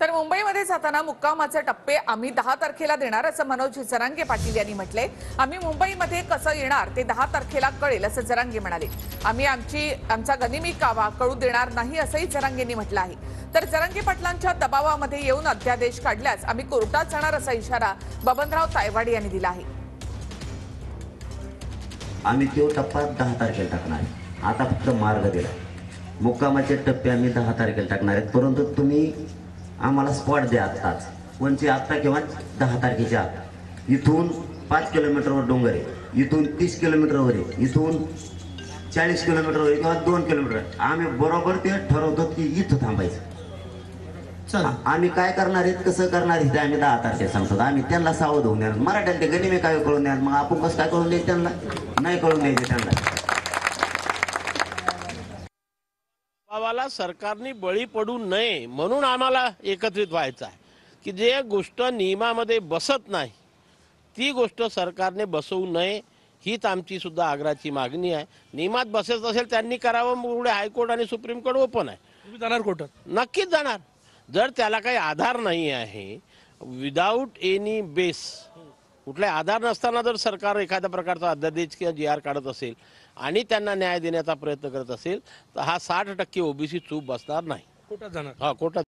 तर मुंबईमध्ये जाताना मुक्कामाचे टप्पे आम्ही 10 तारखेला देणार असं मनोज जरांगे पाटील यांनी म्हटले। आम्ही मुंबईमध्ये कसं येणार ते 10 तारखेला कळेल असं जरांगे म्हणाले। आम्ही आमचा गनिमी कावा कळू देणार नाही असंही जरांगेंनी म्हटलं आहे। तर जरांगे पाटलांच्या दबावामध्ये येऊन अध्यादेश काढल्यास आम्ही कोर्टात जाणार असा इशारा बबनराव तायवाडे यांनी दिला आहे। आम्ही तो टप्पा 10 तारखेला टाकणार आहे। आता फक्त मार्ग दिला। मुक्कामाचे टप्पे आम्ही 10 तारखेला टाकणार आहेत, परंतु तुम्ही आम्हाला स्पॉट द्या आत्ताच, कोणची आत्ता किंवा 10 तारखेच्या आत। इथून 5 किलोमीटरवर डोंगर आहे, इथून 30 किलोमीटरवर आहे, इथून 40 किलोमीटरवर आहे किंवा 2 किलोमीटर। आम्ही बरोबर ते ठरवतो की इथं थांबायचं। आम्ही काय करणार आहेत, कसं करणार आहे ते आम्ही 10 तारखेला सांगतो। आम्ही त्यांना सावध होऊन देणार, मराठ्याला ते गनिमी काय कळून देणार, मग आपण कसं काय कळून द्यायचं त्यांना, नाही कळून द्यायचं त्यांना। भावाला सरकारने बळी पडू नये म्हणून आम्हाला एकत्रित व्हायचं आहे की जे गोष्ट नियमामध्ये बसत नाही ती गोष्ट सरकारने बसवू नये, हीच आमची सुद्धा आग्रहाची मागणी आहे। नियमात बसत असेल त्यांनी करावं, पुढे हायकोर्ट आणि सुप्रीम कोर्ट ओपन आहे। तुम्ही जाणार कोर्टात? नक्कीच जाणार। जर त्याला काही आधार नाही आहे, विदाऊट एनी बेस, कुठले आधार नसताना जर सरकार एखाद्या प्रकारचा अध्यादेश किंवा जी आर काढत असेल आणि त्यांना न्याय देण्याचा प्रयत्न करत असेल तर हा 60% ओबीसी चूक बसणार नाही। कोर्टात जाणार? हा, कोर्टात